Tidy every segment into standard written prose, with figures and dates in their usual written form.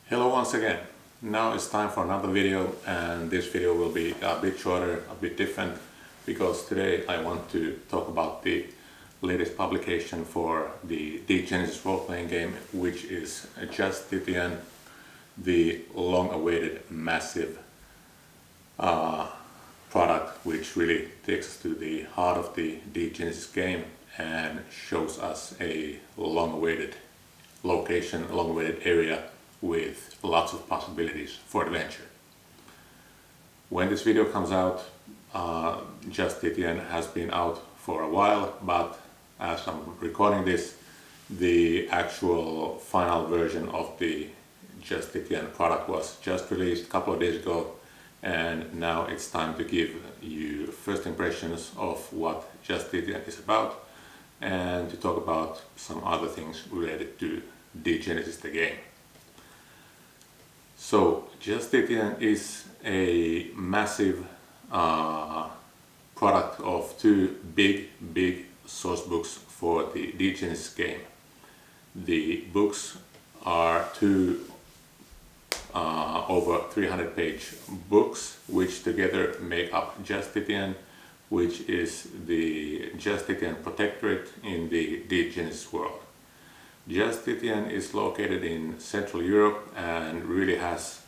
Hello once again. Now it's time for another video, and this video will be a bit shorter, a bit different, because today I want to talk about the latest publication for the Degenesis role-playing game, which is Justitian, the long-awaited massive product which really takes us to the heart of the Degenesis game and shows us a long-awaited location, a long-awaited area with lots of possibilities for adventure. When this video comes out, Justitian has been out for a while, but as I'm recording this, the actual final version of the Justitian product was just released a couple of days ago, and now it's time to give you first impressions of what Justitian is about and to talk about some other things related to Degenesis the game. So Justitian is a massive product of two big source books for the Degenesis game. The books are two over 300-page books, which together make up Justitian, which is the Justititan Protectorate in the Degenesis world. Justitian is located in Central Europe and really has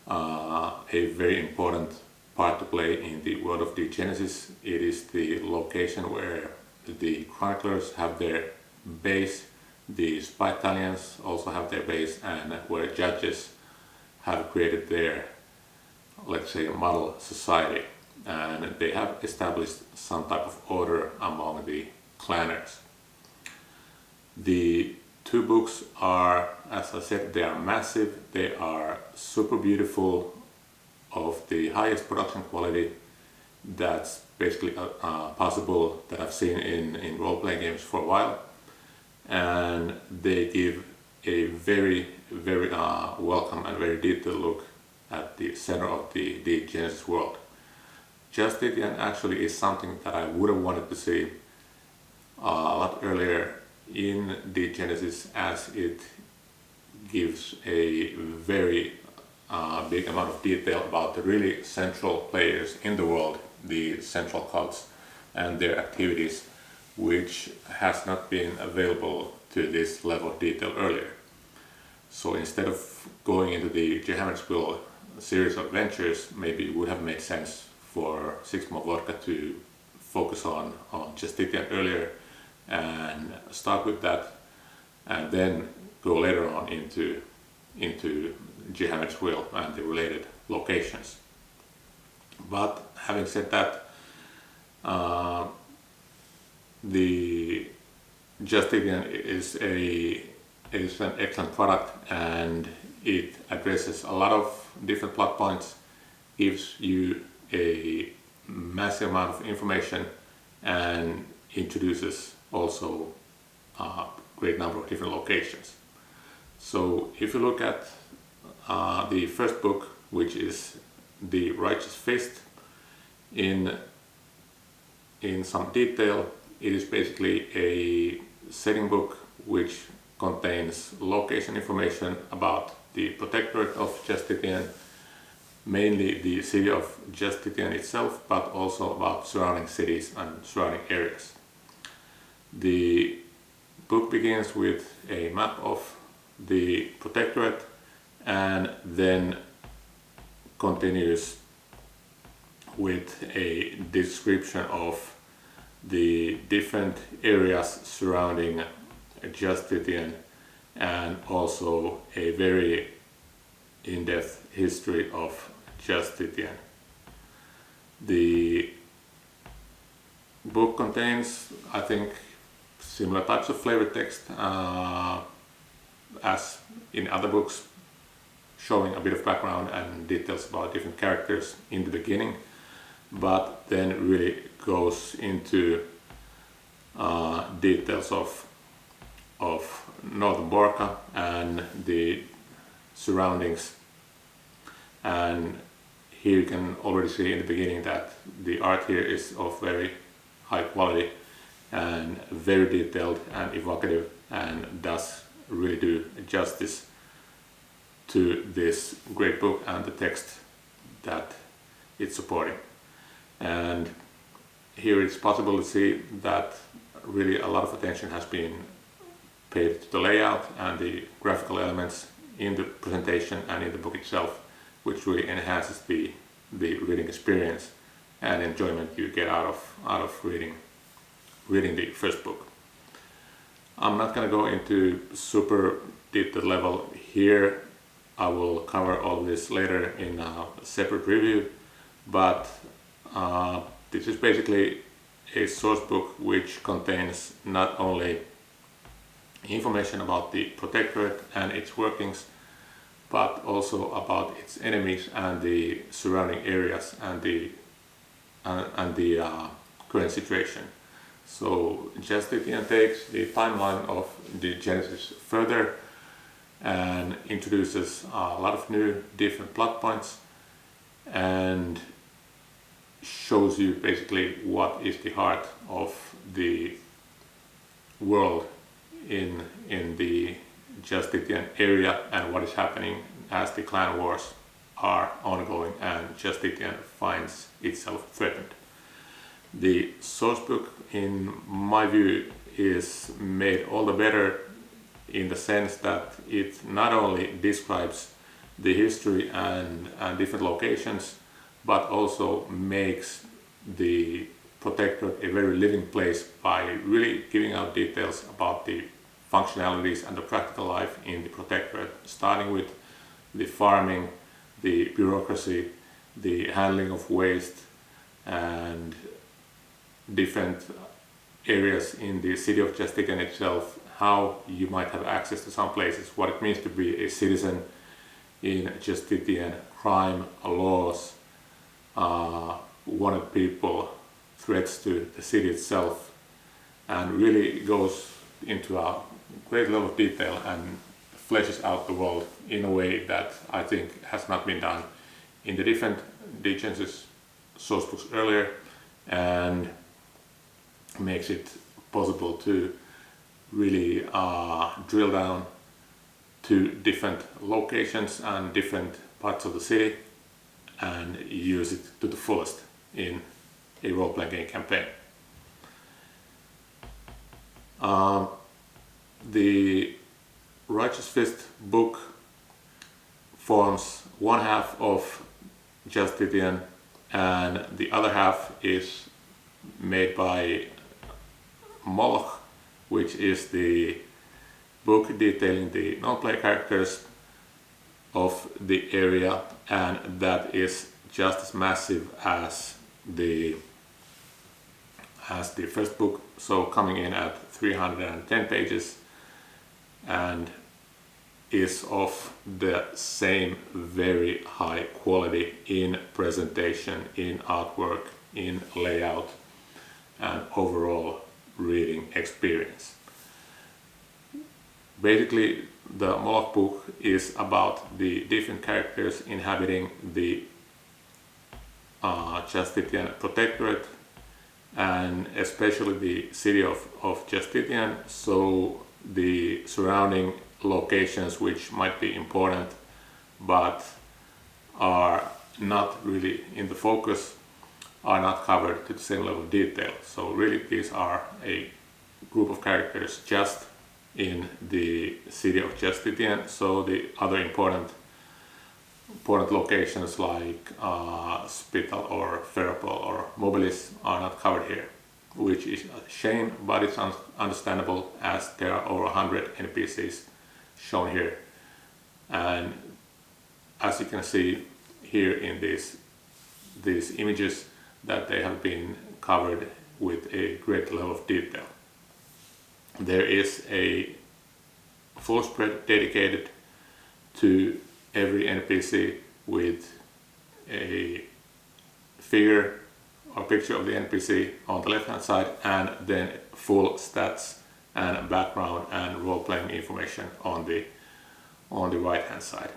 a very important part to play in the world of Degenesis. It is the location where the chroniclers have their base, the Justitians also have their base, and where judges have created their, let's say, model society, and they have established some type of order among the clanners. The two books are, as I said, they are massive, they are super beautiful, of the highest production quality that's basically possible that I've seen in role-playing games for a while, and they give a very welcome and very detailed look at the center of the Degenesis world. Justitian actually is something that I would have wanted to see a lot earlier in Degenesis, as it gives a very big amount of detail about the really central players in the world, the central cults and their activities, which has not been available to this level of detail earlier. So instead of going into the Degenesis series of adventures, maybe it would have made sense for Six More Vodka to focus on Justitian earlier and start with that, and then go later on into Degenesis and the related locations. But having said that, the Justitian is an excellent product, and it addresses a lot of different plot points, gives you a massive amount of information, and introduces also a great number of different locations. So if you look at the first book, which is The Righteous Fist, in some detail, it is basically a setting book which contains location information about the Protectorate of Justitian, mainly the city of Justitian itself, but also about surrounding cities and surrounding areas. The book begins with a map of the Protectorate and then continues with a description of the different areas surrounding Justitian, and also a very in-depth history of Justitian. The book contains, I think, similar types of flavor text as in other books, showing a bit of background and details about different characters in the beginning, but then really goes into details of Northern Borca and the surroundings. And here you can already see in the beginning that the art here is of very high quality and very detailed and evocative, and does really do justice to this great book and the text that it's supporting. And here it's possible to see that really a lot of attention has been paid to the layout and the graphical elements in the presentation and in the book itself, which really enhances the reading experience and enjoyment you get out of reading the first book. I'm not going to go into super detailed level here. I will cover all this later in a separate review, but this is basically a source book which contains not only information about the Protectorate and its workings, but also about its enemies and the surrounding areas and the current situation. So Justitian takes the timeline of Degenesis further and introduces a lot of new different plot points and shows you basically what is the heart of the world in the Justitian area and what is happening as the clan wars are ongoing and Justitian finds itself threatened. The source book, in my view, is made all the better in the sense that it not only describes the history and different locations, but also makes the Protectorate a very living place by really giving out details about the functionalities and the practical life in the Protectorate, starting with the farming, the bureaucracy, the handling of waste, and different areas in the city of Justitian itself, how you might have access to some places, what it means to be a citizen in Justitian, crime, laws, wanted people, threats to the city itself, and really goes into a great level of detail and fleshes out the world in a way that I think has not been done in the different Degenesis source books earlier, and makes it possible to really drill down to different locations and different parts of the city and use it to the fullest in a role-playing game campaign. The Righteous Fist book forms one half of Justitian and the other half is made by Moloch, which is the book detailing the non-player characters of the area, and that is just as massive as the first book, so coming in at 310 pages and is of the same very high quality in presentation, in artwork, in layout and overall reading experience. Basically, the Moloch book is about the different characters inhabiting the Justitian Protectorate and especially the city of Justitian, so the surrounding locations which might be important but are not really in the focus are not covered to the same level of detail. So really these are a group of characters just in the city of Justitian, so the other important locations like Spital or Ferropol or Mobilis are not covered here, which is a shame, but it's understandable as there are over 100 NPCs shown here. And as you can see here in these images, that they have been covered with a great level of detail. There is a full spread dedicated to every NPC with a figure or picture of the NPC on the left hand side and then full stats and background and role-playing information on the right hand side.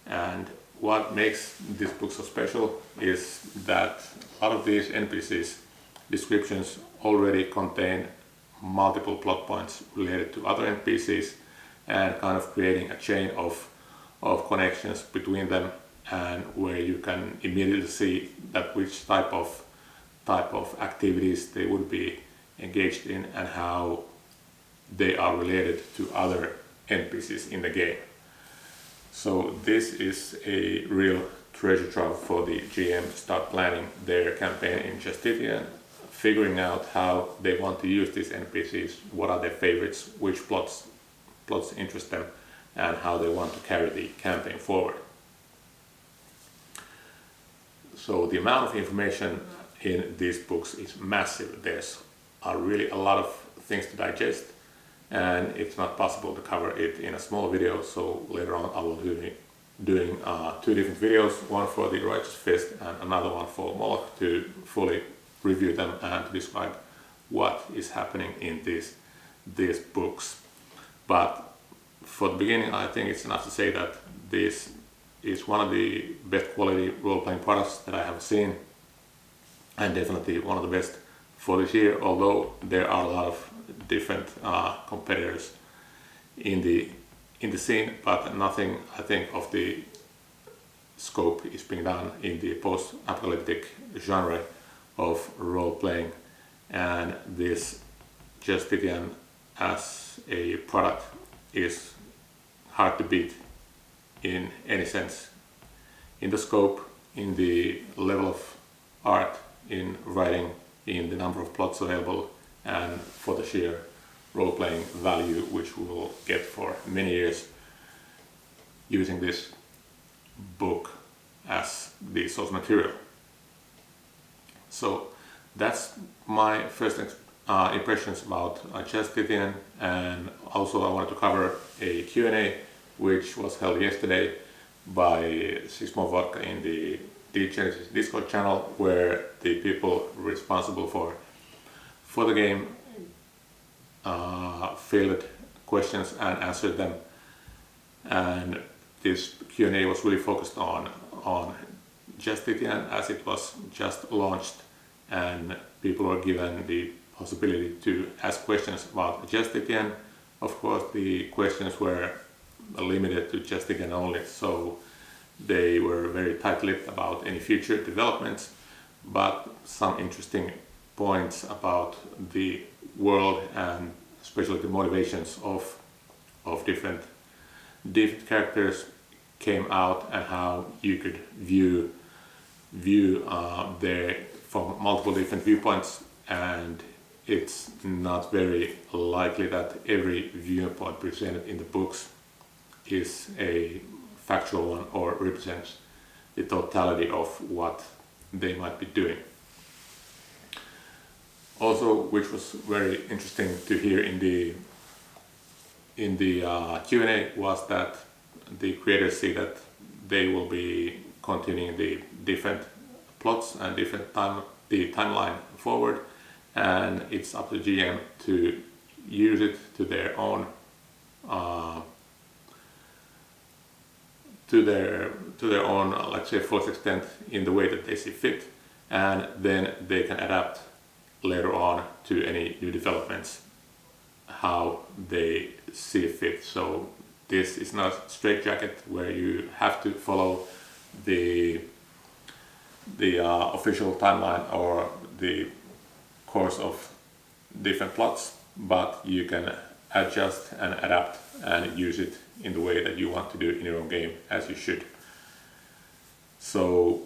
And what makes this book so special is that a lot of these NPCs descriptions already contain multiple plot points related to other NPCs and kind of creating a chain of of connections between them, and where you can immediately see that which type of activities they would be engaged in and how they are related to other NPCs in the game. So this is a real treasure trove for the GM to start planning their campaign in Justitian, figuring out how they want to use these NPCs, what are their favorites, which plots interest them, and how they want to carry the campaign forward. So the amount of information in these books is massive. There's really a lot of things to digest, and it's not possible to cover it in a small video. So later on I will be doing 2 different videos, one for the Righteous Fist and another one for Moloch, to fully review them and to describe what is happening in these books. But for the beginning, I think it's enough to say that this is one of the best quality role-playing products that I have seen, and definitely one of the best for this year, although there are a lot of different competitors in the scene, but nothing, I think, of the scope is being done in the post-apocalyptic genre of role-playing, and this Justitian as a product is hard to beat in any sense, in the scope, in the level of art, in writing, in the number of plots available, and for the sheer role-playing value which we will get for many years using this book as the source material. So that's my first impressions about Justitian, and also I wanted to cover a Q&A which was held yesterday by Six More Vodka in the Degenesis Discord channel, where the people responsible for the game fielded questions and answered them, and this Q&A was really focused on Justitian as it was just launched, and people were given the possibility to ask questions about Justitian. Of course, the questions were limited to Justitian only, so they were very tight-lipped about any future developments, but some interesting points about the world and especially the motivations of different characters came out, and how you could view their from multiple different viewpoints, and it's not very likely that every viewpoint presented in the books is a factual one or represents the totality of what they might be doing. Also, which was very interesting to hear in the Q&A, was that the creators see that they will be continuing the different plots and the timeline forward, and it's up to GM to use it to their own let's say fullest extent in the way that they see fit, and then they can adapt later on to any new developments how they see fit. So this is not a straitjacket where you have to follow the official timeline or the course of different plots, but you can adjust and adapt and use it in the way that you want to do in your own game, as you should. So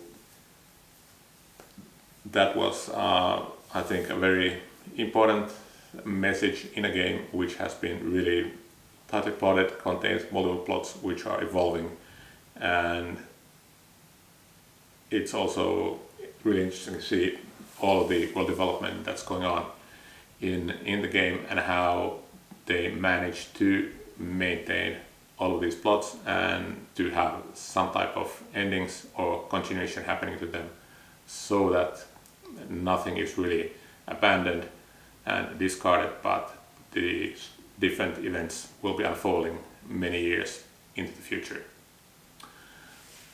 that was I think a very important message in a game which has been really tightly plotted, contains multiple plots which are evolving, and it's also really interesting to see all of the world development that's going on in the game, and how they manage to maintain all of these plots and to have some type of endings or continuation happening to them, so that nothing is really abandoned and discarded, but the different events will be unfolding many years into the future.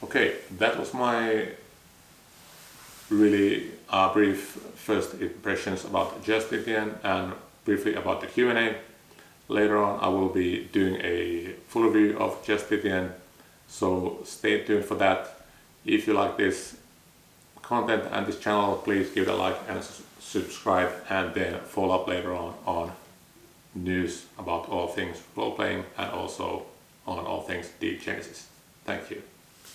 Okay, that was my really brief first impressions about Justitian and briefly about the Q&A. Later on I will be doing a full review of Justitian So stay tuned for that. If you like this content and this channel, please give it a like and subscribe, and then follow up later on news about all things role-playing and also on all things Degenesis. Thank you.